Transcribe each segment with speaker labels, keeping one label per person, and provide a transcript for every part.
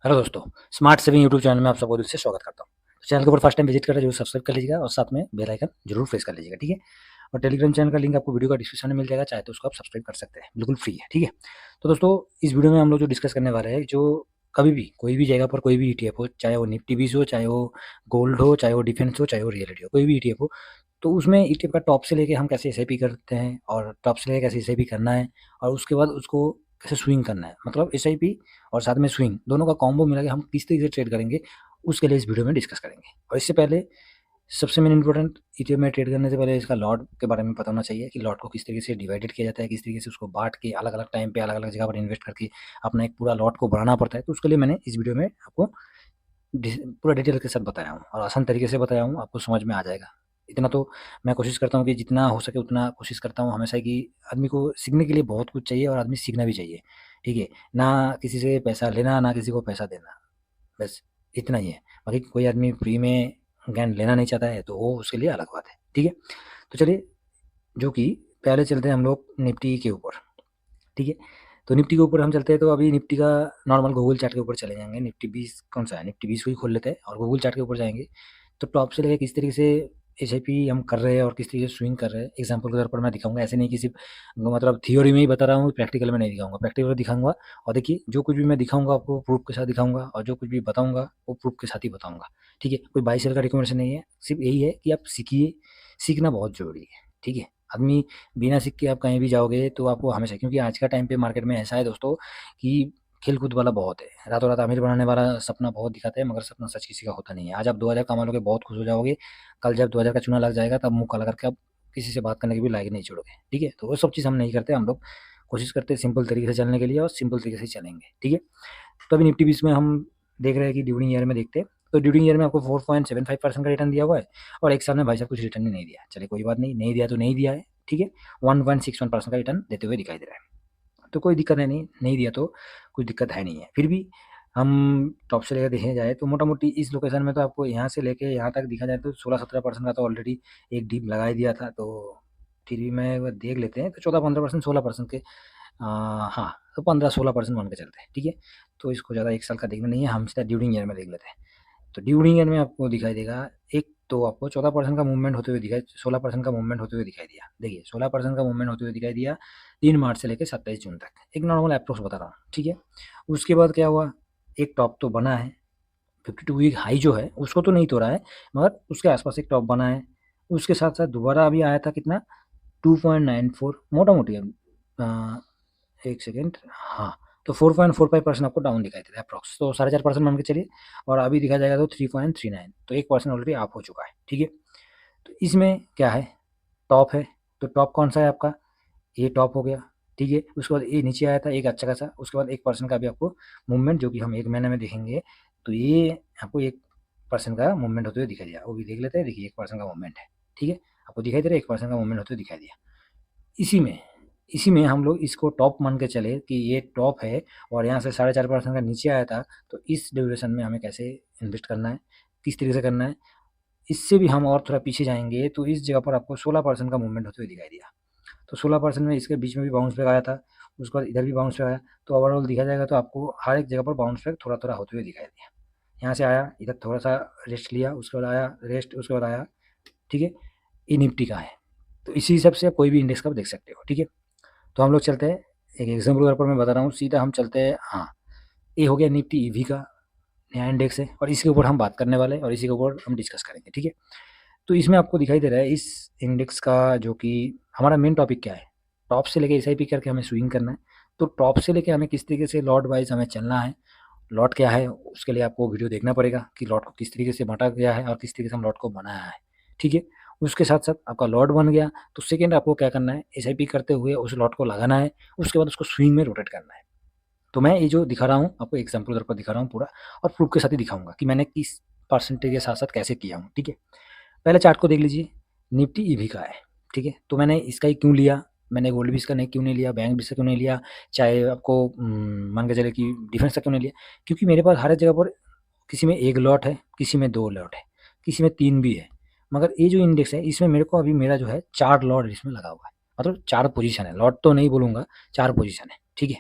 Speaker 1: Hello दोस्तों, smart saving YouTube channel में आप सबको दिल से स्वागत करता हूँ। तो चैनल के ऊपर फर्स्ट टाइम विजिट कर रहे हैं जरूर सब्सक्राइब कर लीजिएगा और साथ में बेल आइकन जरूर प्रेस कर लीजिएगा, ठीक है। और टेलीग्राम चैनल का लिंक आपको वीडियो का डिस्क्रिप्शन में मिल जाएगा, चाहे तो उसको आप सब्सक्राइब कर सकते हैं, बिल्कुल फ्री है, ठीक है। तो दोस्तों, इस वीडियो में हम लोग जो डिस्कस करने वाले हैं, जो कभी भी कोई भी जगह पर कोई भी ईटीएफ हो, चाहे वो निफ्टी 20 हो, चाहे वो गोल्ड हो, चाहे वो डिफेंस हो, चाहे वो रियलिटी हो, कोई भी ईटीएफ हो, तो उसमें ईटीएफ का टॉप से लेके हम कैसे एसआईपी करते हैं और टॉप से लेके कैसे एसआईपी करना है और उसके बाद उसको कैसे स्विंग करना है, मतलब एसआईपी और साथ में स्विंग दोनों का कॉम्बो मिला के हम किस तरीके से ट्रेड करेंगे, उसके लिए इस वीडियो में डिस्कस करेंगे। और इससे पहले सबसे मेन इंपॉर्टेंट, ईटीएफ में ट्रेड करने से पहले इसका लॉट के बारे में पता होना चाहिए कि लॉट को किस तरीके से डिवाइडेड किया जाता है, किस तरीके से उसको बांट के अलग अलग टाइम पे अलग अलग जगह पर इन्वेस्ट करके अपना एक पूरा लॉट को बढ़ाना पड़ता है। तो उसके लिए मैंने इस वीडियो में आपको पूरा डिटेल के साथ बताया हूँ और आसान तरीके से बताया हूँ, आपको समझ में आ जाएगा। इतना तो मैं कोशिश करता हूँ कि जितना हो सके उतना कोशिश करता हूँ हमेशा कि आदमी को सीखने के लिए बहुत कुछ चाहिए और आदमी सीखना भी चाहिए, ठीक है। ना किसी से पैसा लेना, ना किसी को पैसा देना, बस इतना ही है। बाकी कोई आदमी फ्री में ज्ञान लेना नहीं चाहता है तो वो उसके लिए अलग बात है, ठीक है। तो चलिए, जो कि पहले चलते हैं हम लोग निफ्टी के ऊपर, ठीक है। तो निफ्टी के ऊपर हम चलते हैं, तो अभी निफ्टी का नॉर्मल गूगल चार्ट के ऊपर चले जाएंगे। निफ्टी 20 कौन सा है, निफ्टी 20 को ही खोल लेते हैं और गूगल चार्ट के ऊपर जाएंगे। तो टॉप से लेकर किस तरीके से एसआईपी हम कर रहे हैं और किस तरीके से स्विंग कर रहे हैं, एग्जांपल के तौर पर मैं दिखाऊंगा। ऐसे नहीं कि सिर्फ मतलब थियोरी में ही बता रहा हूँ, प्रैक्टिकल में नहीं दिखाऊंगा, प्रैक्टिकल में दिखाऊंगा। और देखिए, जो कुछ भी मैं दिखाऊंगा आपको प्रूफ के साथ दिखाऊंगा और जो कुछ भी बताऊंगा वो प्रूफ के साथ ही बताऊंगा, ठीक है। कोई बाई सेल का रिकमेंडेशन नहीं है, सिर्फ यही है कि आप सीखिए, सीखना बहुत जरूरी है, ठीक है। आदमी बिना सीख के आप कहीं भी जाओगे तो आपको हमेशा, क्योंकि आज का टाइम पे मार्केट में ऐसा है दोस्तों कि खेल कूद वाला बहुत है, रातों रात अमीर बनाने वाला सपना बहुत दिखाते हैं, मगर सपना सच किसी का होता नहीं है। आज आप 2000 कमा लोगे, बहुत खुश हो जाओगे, कल जब 2000 का चूना लग जाएगा तब मुंह काला करके आप किसी से बात करने के भी लायक नहीं छोड़ोगे, ठीक है। तो वो सब चीज़ हम नहीं करते, हम लोग कोशिश करते हैं सिंपल तरीके से चलने के लिए और सिंपल तरीके से चलेंगे, ठीक है। तो अभी निफ्टी बीस में हम देख रहे हैं कि ड्यूरिंग ईयर में देखते हैं, तो ड्यूरिंग ईयर में आपको 4.75% का रिटर्न दिया हुआ है और एक साल में भाई साहब कुछ रिटर्न ही नहीं दिया। चलिए कोई बात नहीं, नहीं दिया तो नहीं दिया है, ठीक है। 1.61% का रिटर्न देते हुए दिखाई दे रहा है, तो कोई दिक्कत है नहीं, नहीं दिया तो कुछ दिक्कत है नहीं है। फिर भी हम टॉप से लेकर देखने जाए तो मोटा मोटी इस लोकेशन में तो आपको यहाँ से लेके यहाँ तक दिखा जाए तो 16-17% का तो ऑलरेडी एक डीप लगा ही दिया था। तो फिर भी मैं एक बार देख लेते हैं, तो 14-15%, 16% के हाँ, तो 15-16% मान के चलते हैं, ठीक है। तो इसको ज़्यादा एक साल का देखना नहीं है, हम सीधा ड्यूरिंग ईयर में देख लेते हैं। तो ड्यूरिंग ईयर में आपको दिखाई देगा, एक तो आपको 14% का मूवमेंट होते हुए दिखाई, 16% का मूवमेंट होते हुए दिखाई दिया। देखिए 16% का मूवमेंट होते हुए दिखाई दिया 3 मार्च से लेकर 27 जून तक, एक नॉर्मल अप्रोच बता रहा हूँ, ठीक है। उसके बाद क्या हुआ, एक टॉप तो बना है, 52 वीक हाई जो है उसको तो नहीं तोड़ा है, मगर उसके आसपास एक टॉप बना है। उसके साथ साथ दोबारा अभी आया था कितना, 2.94 मोटा मोटी, एक सेकेंड, हाँ, तो 4.45% आपको डाउन दिखाई दे रहा है अप्रॉक्स, तो 4.5% मान के चलिए। और अभी दिखा जाएगा तो 3.39, तो 1% ऑलरेडी आप हो चुका है, ठीक है। तो इसमें क्या है, टॉप है, तो टॉप कौन सा है आपका, ये टॉप हो गया, ठीक है। उसके बाद ये नीचे आया था एक अच्छा खासा, उसके बाद 1% का भी आपको मूवमेंट, जो कि हम एक महीने में देखेंगे, तो ये आपको 1% का मूवमेंट होते हुए दिखाई दिया। वो भी देख लेते हैं, देखिए 1% का मूवमेंट है, ठीक है। आपको दिखाई दे रहा है 1% का मूवमेंट होते हुए दिखाई दिया। इसी में इसी में हम लोग इसको टॉप मान के चले कि ये टॉप है और यहाँ से 4.5% का नीचे आया था, तो इस ड्यूरेशन में हमें कैसे इन्वेस्ट करना है, किस तरीके से करना है। इससे भी हम और थोड़ा पीछे जाएंगे तो इस जगह पर आपको 16% का मूवमेंट होते हुए दिखाई दिया। तो 16% में इसके बीच में भी बाउंस बैक आया था, उसके बाद इधर भी बाउंस बैक आया। तो ओवरऑल देखा जाएगा तो आपको हर एक जगह पर बाउंस बैक थोड़ा थोड़ा होते हुए दिखाई दिया। यहाँ से आया, इधर थोड़ा सा रेस्ट लिया, उसके बाद आया रेस्ट, उसके बाद आया, ठीक है। ये निफ्टी का है, तो इसी हिसाब से आप कोई भी इंडेक्स का देख सकते हो, ठीक है। तो हम लोग चलते हैं, एक एग्जाम्पल के तौर पर मैं बता रहा हूँ, सीधा हम चलते हैं। हाँ, ये हो गया निफ्टी ईवी का नया इंडेक्स है और इसके ऊपर हम बात करने वाले हैं और इसी के ऊपर हम डिस्कस करेंगे, ठीक है। तो इसमें आपको दिखाई दे रहा है इस इंडेक्स का, जो कि हमारा मेन टॉपिक क्या है, टॉप से लेके एसआईपी करके हमें स्विंग करना है। तो टॉप से लेके हमें किस तरीके से लॉट वाइज हमें चलना है, लॉट क्या है उसके लिए आपको वीडियो देखना पड़ेगा कि लॉट को किस तरीके से बांटा गया है और किस तरीके से हम लॉट को बनाया है, ठीक है। उसके साथ साथ आपका लॉट बन गया, तो सेकेंड आपको क्या करना है, एसआईपी करते हुए उस लॉट को लगाना है, उसके बाद उसको स्विंग में रोटेट करना है। तो मैं ये जो दिखा रहा हूँ आपको एग्जाम्पल तौर पर दिखा रहा हूँ पूरा, और प्रूफ के साथ ही दिखाऊंगा कि मैंने किस परसेंटेज के साथ साथ कैसे किया हूँ, ठीक है। पहले चार्ट को देख लीजिए, निफ्टी ईवी का है, ठीक है। तो मैंने इसका ही क्यों लिया, मैंने गोल्ड भी इसका नहीं क्यों नहीं लिया, बैंक भी इसका क्यों नहीं लिया, चाहे आपको मान के चले कि डिफेंस का क्यों नहीं लिया, क्योंकि मेरे पास हर एक जगह पर किसी में एक लॉट है, किसी में दो लॉट है, किसी में तीन भी है। मगर ये जो इंडेक्स है इसमें मेरे को अभी मेरा जो है 4 लॉट इसमें लगा हुआ है, मतलब 4 पोजीशन है, लॉट तो नहीं बोलूँगा, 4 पोजीशन है, ठीक है।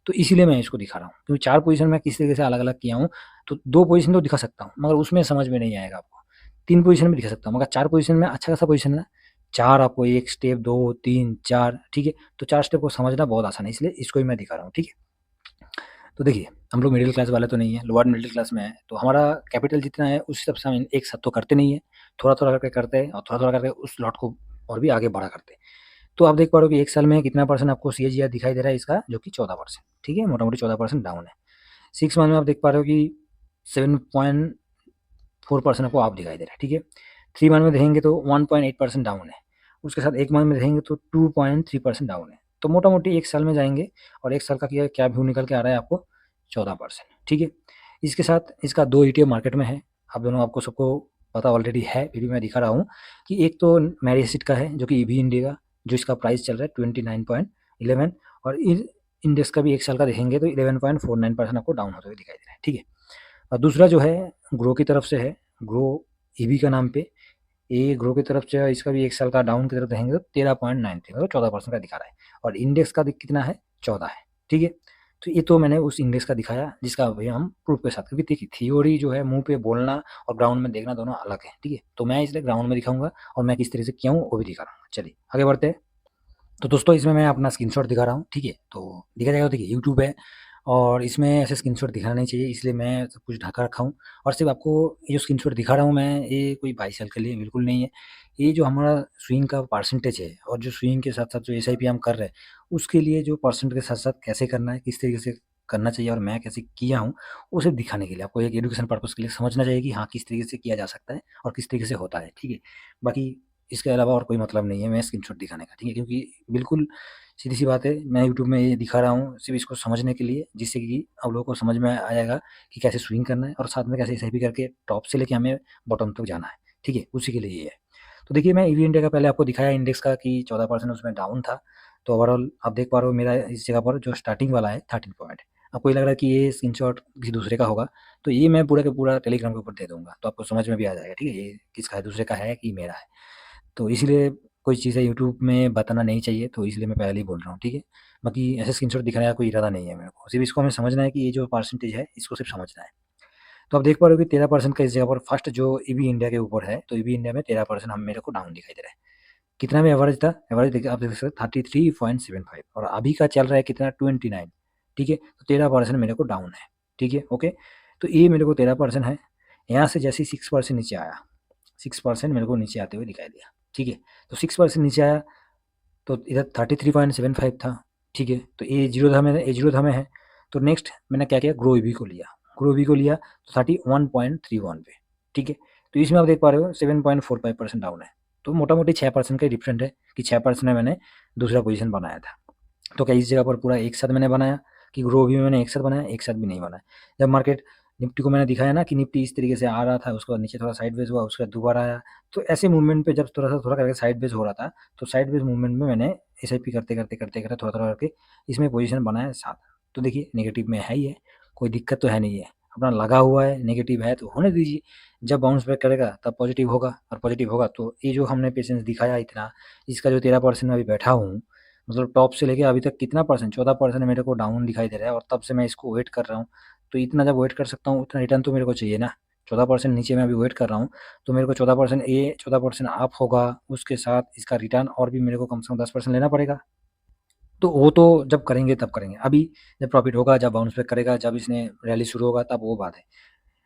Speaker 1: तो इसीलिए मैं इसको दिखा रहा हूँ, क्योंकि 4 पोज़ीशन मैं किस तरीके से अलग-अलग किया हूँ, तो 2 पोज़ीशन तो दिखा सकता हूँ, मगर उसमें समझ में नहीं आएगा आपको। 3 पोज़ीशन में दिखा सकता हूँ, मगर 4 पोज़ीशन में अच्छा खासा पोज़ीशन है ना, 4 आपको 1 स्टेप, 2, 3, 4 ठीक है? तो 4 स्टेप को समझना बहुत आसान है, इसलिए इसको ही मैं दिखा रहा हूँ, ठीक है? तो देखिए, हम लोग मिडिल क्लास वाले तो नहीं है, लोअर मिडिल क्लास में हैं, तो हमारा कैपिटल जितना है उस हिसाब से हम एक साथ तो करते नहीं है, थोड़ा-थोड़ा करके करते हैं और थोड़ा-थोड़ा करके उस लॉट को और भी आगे बड़ा करते हैं। तो आप देख पा रहे हो कि 1 साल में कितना परसेंट आपको सीएजीआर दिखाई दे रहा है इसका, जो कि 14%, ठीक है? मोटा-मोटी 14% डाउन है। 6 मंथ में आप देख पा रहे हो कि 7.4% आपको अप दिखाई दे रहा है, ठीक है? 3 मंथ में देखेंगे तो 1.8% डाउन है। उसके साथ 1 मंथ में देखेंगे तो 2.3% डाउन है। तो मोटा-मोटी 1 साल में जाएँगे और 1 साल का क्या क्या व्यू निकल के आ रहा है आपको 14%, ठीक है? इसके साथ इसका 2 ईटीएफ मार्केट में है। आप दोनों आपको सबको पता ऑलरेडी है, फिर भी मैं दिखा रहा हूँ कि एक तो मैरिसेट का है, जो कि ईवी इंडिया का, जो इसका प्राइस चल रहा है 29.11 और इन इंडेक्स का भी 1 साल का देखेंगे तो 11.49% आपको डाउन होते हुए दिखाई दे रहा है, ठीक है? और दूसरा जो है ग्रो की तरफ से है, ग्रो ईवी का नाम पे, ये ग्रो की तरफ से है, इसका भी 1 साल का डाउन की तरफ देखेंगे तो 13.93 मतलब 14% का दिखा रहा है और इंडेक्स का कितना है 14 है, ठीक है? तो ये तो मैंने उस इंडेक्स का दिखाया जिसका अभी हम प्रूफ के साथ, क्योंकि देखिए थ्योरी जो है मुँह पे बोलना और ग्राउंड में देखना दोनों अलग है, ठीक है? तो मैं इसलिए ग्राउंड में दिखाऊँगा और मैं किस तरह से किया हूँ वो भी दिखा रहा हूँ। चलिए आगे बढ़ते हैं। तो दोस्तों इसमें मैं अपना स्क्रीनशॉट दिखा रहा हूँ, ठीक है? तो दिखा जाएगा, देखिए यूट्यूब है और इसमें ऐसे स्क्रीनशॉट दिखाना नहीं चाहिए, इसलिए मैं सब कुछ ढका रखा हूँ और सिर्फ़ आपको ये जो स्क्रीनशॉट दिखा रहा हूँ मैं, ये कोई बाई सेल के लिए बिल्कुल नहीं है। ये जो हमारा स्विंग का परसेंटेज है और जो स्विंग के साथ-साथ जो एसआईपी हम कर रहे हैं, उसके लिए जो परसेंट के साथ-साथ कैसे करना है, किस तरीके से करना चाहिए और मैं कैसे किया हूँ, वो सिर्फ़ दिखाने के लिए, आपको एक एजुकेशन पर्पज़ के लिए समझना चाहिए कि हाँ, किस तरीके से किया जा सकता है और किस तरीके से होता है, ठीक है? बाकी इसके अलावा और कोई मतलब नहीं है मैं स्क्रीनशॉट दिखाने का, ठीक है? क्योंकि बिल्कुल सीधी-सी बात है, मैं यूट्यूब में ये दिखा रहा हूँ सिर्फ़ इसको समझने के लिए, जिससे कि आप लोगों को समझ में आ जाएगा कि कैसे स्विंग करना है और साथ में कैसे एसआईपी करके टॉप से लेके हमें बॉटम तक जाना है, ठीक है? उसी के लिए ये है। तो देखिए मैं ईवी इंडिया का पहले आपको दिखाया इंडेक्स का कि 14% उसमें डाउन था, तो ओवरऑल आप देख पा रहे हो मेरा इस जगह पर जो स्टार्टिंग वाला है 13 पॉइंट। आपको ये लग रहा है कि ये स्क्रीनशॉट किसी दूसरे का होगा, तो ये मैं पूरा का पूरा टेलीग्राम के ऊपर दे दूँगा, तो आपको समझ में भी आ जाएगा, ठीक है? ये किसका है, दूसरे का है कि मेरा है। तो इसीलिए कोई चीज़ें यूट्यूब में बताना नहीं चाहिए, तो इसलिए मैं पहले ही बोल रहा हूँ, ठीक है? बाकी ऐसे स्क्रीनशॉट दिखाने का कोई इरादा नहीं है मेरे को, सिर्फ़ इसको हमें समझना है कि ये जो परसेंटेज है, इसको सिर्फ़ समझना है। तो आप देख पा रहे हो कि 13% का इस जगह पर फर्स्ट जो ईवी इंडिया के ऊपर है, तो ईवी इंडिया में 13% हम मेरे को डाउन दिखाई दे रहा है। कितना में एवरेज था? एवरेज देखिए आप देख सकते हैं 33.75 और अभी का चल रहा है कितना 29, ठीक है? तो 13% मेरे को डाउन है, ठीक है? ओके? तो ये मेरे को 13% है, यहाँ से जैसे ही 6% नीचे आया, 6% मेरे को नीचे आते हुए दिखाई दिया, ठीक है? तो 6% नीचे आया तो इधर 33.75 था, ठीक है? तो ये ज़ीरो था में है, तो नेक्स्ट मैंने क्या किया ग्रो ईवी को लिया, ग्रो ईवी को लिया तो 31.31 पे, ठीक है? तो इसमें आप देख पा रहे हो 7.45% डाउन है, तो मोटा-मोटी 6% का डिफरेंट है कि 6% में मैंने दूसरा पोज़ीशन बनाया था। तो क्या इस जगह पर पूरा एक साथ मैंने बनाया कि ग्रो भी मैंने एक साथ बनाया, एक साथ भी नहीं बनाया। जब मार्केट निफ्टी को मैंने दिखाया ना कि निफ्टी इस तरीके से आ रहा था, उसके बाद नीचे थोड़ा साइडवेज़ हुआ, उसके बाद दोबारा आया। तो ऐसे मूवमेंट पे जब थोड़ा करके साइडवेज़ हो रहा था, तो साइडवेज़ मूवमेंट में मैंने एसआईपी करते, थोड़ा-थोड़ा करके इसमें पोज़ीशन बनाया 7। तो देखिए नेगेटिव में है ही है, कोई दिक्कत तो है नहीं है। अपना लगा हुआ है, नेगेटिव है तो होने दीजिए। जब बाउंस बैक करेगा तब पॉजिटिव होगा और पॉजिटिव होगा तो ये जो हमने पेशेंस दिखाया इतना, इसका जो 13% में अभी बैठा हूँ, मतलब टॉप से लेके अभी तक कितना परसेंट 14% मेरे को डाउन दिखाई दे रहा है और तब से मैं इसको वेट कर रहा हूँ। तो इतना जब वेट कर सकता हूँ उतना रिटर्न तो मेरे को चाहिए ना। 14% नीचे मैं अभी वेट कर रहा हूँ, तो मेरे को 14% 14% अप होगा, उसके साथ इसका रिटर्न और भी मेरे को कम से कम 10% लेना पड़ेगा। तो वो तो जब करेंगे तब करेंगे। अभी जब प्रॉफिट होगा, जब बाउंस बैक करेगा, जब इसने रैली शुरू होगा तब वो बात है।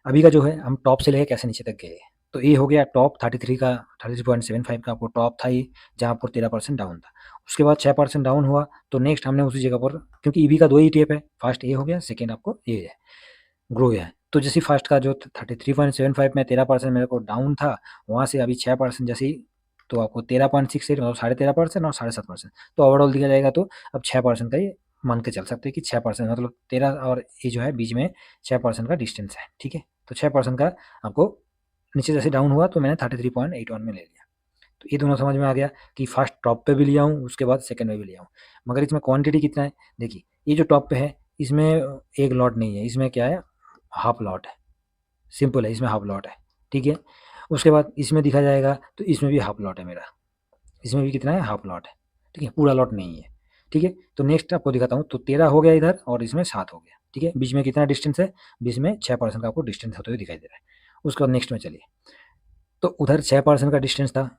Speaker 1: अभी का जो है हम टॉप से लेके कैसे नीचे तक गए। तो ये हो गया टॉप 33 का 33.75 का आपको टॉप था ये, जहाँ पर 13% डाउन था। उसके बाद 6% डाउन हुआ, तो नेक्स्ट हमने उसी जगह पर, क्योंकि ईवी का 2 ही टेप है, फर्स्ट ये हो गया, सेकंड आपको ये है, ग्रो है। तो जैसे फर्स्ट का जो 33.75 में 13% मेरे को डाउन था, वहाँ से अभी 6% जैसे ही, तो आपको 13.68 मतलब 13.5% और 7.5%। तो ओवरऑल दिया जाएगा तो अब 6% का ये मान के चल सकते हैं कि 6% मतलब 13 और ये जो है बीच में 6% का डिस्टेंस है, ठीक है? तो 6% का आपको नीचे जैसे डाउन हुआ तो मैंने 33.81 में ले लिया। तो ये दोनों समझ में आ गया कि फर्स्ट टॉप पे भी लिया हूँ, उसके बाद सेकंड में भी लिया हूँ। मगर इसमें क्वांटिटी कितना है? देखिए, ये जो टॉप पे है, इसमें एक लॉट नहीं है, इसमें क्या है, हाफ लॉट है, सिंपल है, इसमें हाफ लॉट है, ठीक है? उसके बाद इसमें दिखा जाएगा तो इसमें भी हाफ लॉट है मेरा, इसमें भी कितना है, हाफ लॉट है, ठीक है? पूरा लॉट नहीं है। ठीक है। तो नेक्स्ट आपको दिखाता हूँ, तो 13 हो गया इधर और इसमें 7 हो गया, ठीक है। बीच में कितना डिस्टेंस है, बीच में 6% का आपको डिस्टेंस होते हुए दिखाई दे रहा है। उसके बाद नेक्स्ट में चलिए, तो उधर 6% का डिस्टेंस था,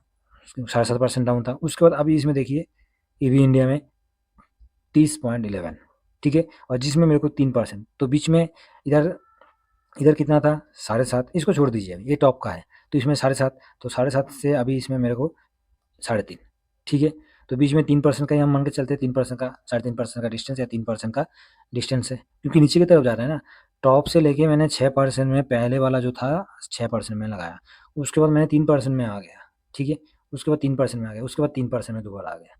Speaker 1: 7.5% डाउन था। उसके बाद अभी इसमें देखिए ईवी इंडिया में 30.11, ठीक है, और जिसमें मेरे को 3%, तो बीच में इधर इधर कितना था 7.5, इसको छोड़ दीजिए, अभी ये टॉप का है, तो इसमें 7.5, तो 7.5 से अभी इसमें मेरे को 3.5, ठीक है। तो बीच में 3% का ही हम मान के चलते हैं, 3% का 3.5% का डिस्टेंस या 3% का डिस्टेंस है, क्योंकि नीचे की तरफ जा रहा है ना। टॉप से लेके मैंने 6% में पहले वाला जो था 6% में लगाया, उसके बाद मैंने 3% में आ गया, ठीक है। उसके बाद 3% में आ गया, उसके बाद 3% में दोबारा आ गया,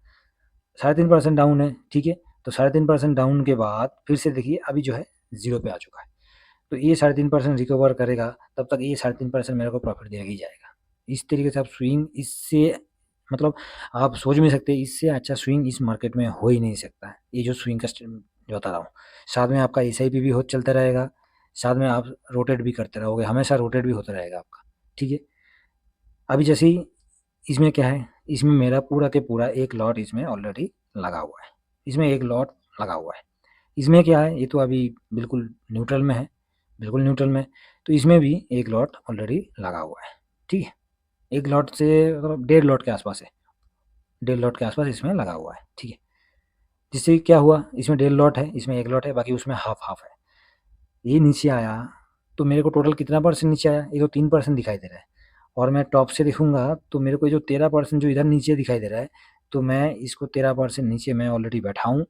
Speaker 1: 3.5% डाउन है, ठीक है। तो 3.5% डाउन के बाद फिर से देखिए अभी जो है 0 पे आ चुका है। तो ये 3.5% रिकवर करेगा, तब तक ये 3.5% मेरे को प्रॉफिट देगा ही जाएगा। इस तरीके से आप स्विंग, इससे मतलब आप सोच भी नहीं सकते, इससे अच्छा स्विंग इस मार्केट में हो ही नहीं सकता है। ये जो स्विंग का जो बता रहा हूँ, साथ में आपका एसआईपी भी हो चलता रहेगा, साथ में आप रोटेट भी करते रहोगे, हमेशा रोटेट भी होता रहेगा आपका, ठीक है। अभी जैसे ही इसमें क्या है, इसमें मेरा पूरा के पूरा एक लॉट इसमें ऑलरेडी लगा हुआ है, इसमें एक लॉट लगा हुआ है। इसमें क्या है, ये तो अभी बिल्कुल न्यूट्रल में है, बिल्कुल न्यूट्रल में, तो इसमें भी एक लॉट ऑलरेडी लगा हुआ है, ठीक है। एक लॉट से मतलब 1.5 लॉट के आसपास है, 1.5 लॉट के आसपास इसमें लगा हुआ है, ठीक है। जिससे क्या हुआ, इसमें 1.5 लॉट है, इसमें एक लॉट है, बाकी उसमें हाफ हाफ है। ये नीचे आया तो मेरे को टोटल कितना परसेंट नीचे आया, ये तो 3% दिखाई दे रहा है। और मैं टॉप से देखूंगा तो मेरे को ये जो 13% जो इधर नीचे दिखाई दे रहा है, तो मैं इसको 13% नीचे मैं ऑलरेडी बैठा हूँ,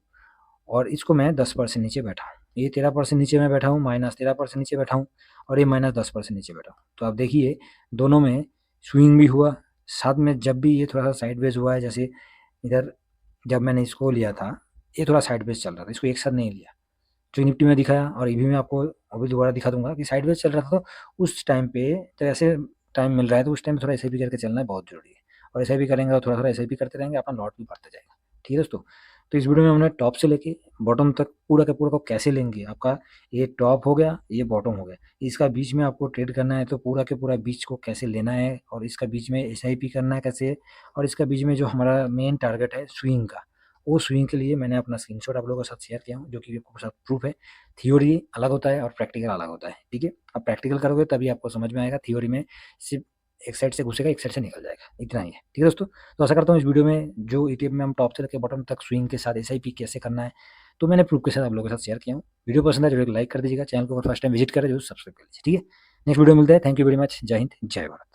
Speaker 1: और इसको मैं 10% नीचे बैठा हूँ। ये 13% नीचे मैं बैठा हूँ, माइनस 13% नीचे बैठा हूँ, और ये माइनस 10% नीचे बैठा हूँ। तो आप देखिए दोनों में स्विंग भी हुआ, साथ में जब भी ये थोड़ा सा साइडवेज हुआ है, जैसे इधर जब मैंने इसको लिया था, ये थोड़ा साइडवेज चल रहा था, इसको एक साथ नहीं लिया, जो निफ्टी में दिखाया और ईवी में आपको अभी दोबारा दिखा दूंगा कि साइडवेज चल रहा था। तो उस टाइम पे जब ऐसे टाइम मिल रहा है, तो उस टाइम पे थोड़ा एसआईपी करके चलना है, बहुत जरूरी है। और एसआईपी करेंगे और थोड़ा थोड़ा एसआईपी करते रहेंगे, अपना लॉट भी बढ़ता जाएगा, ठीक है दोस्तों। तो इस वीडियो में हमने टॉप से लेके बॉटम तक पूरा का पूरा को कैसे लेंगे, आपका ये टॉप हो गया, ये बॉटम हो गया, इसका बीच में आपको ट्रेड करना है, तो पूरा के पूरा बीच को कैसे लेना है, और इसका बीच में एसआईपी करना है कैसे, और इसका बीच में जो हमारा मेन टारगेट है स्विंग का, वो स्विंग के लिए मैंने अपना स्क्रीनशॉट आप लोगों के साथ शेयर किया हूँ, जो कि आपके साथ प्रूफ है। थ्योरी अलग होता है और प्रैक्टिकल अलग होता है, ठीक है। आप प्रैक्टिकल करोगे तभी आपको समझ में आएगा, थ्योरी में सिर्फ एक साइड से घुसेगा, एक साइड से निकल जाएगा, इतना ही है, ठीक है दोस्तों। तो आशा करता हूँ इस वीडियो में जो ईटीएफ में हम टॉप से लेकर बॉटम तक स्विंग के साथ एसआईपी कैसे करना है, तो मैंने प्रूफ के साथ आप लोगों के साथ शेयर किया हूँ। वीडियो पसंद है जरूर लाइक कर दीजिएगा, चैनल को फर्स्ट टाइम विजिट करें जरूर सब्सक्राइब कर लीजिए, ठीक है। नेक्स्ट वीडियो मिलता है, थैंक यू वेरी मच, जय हिंद जय भारत।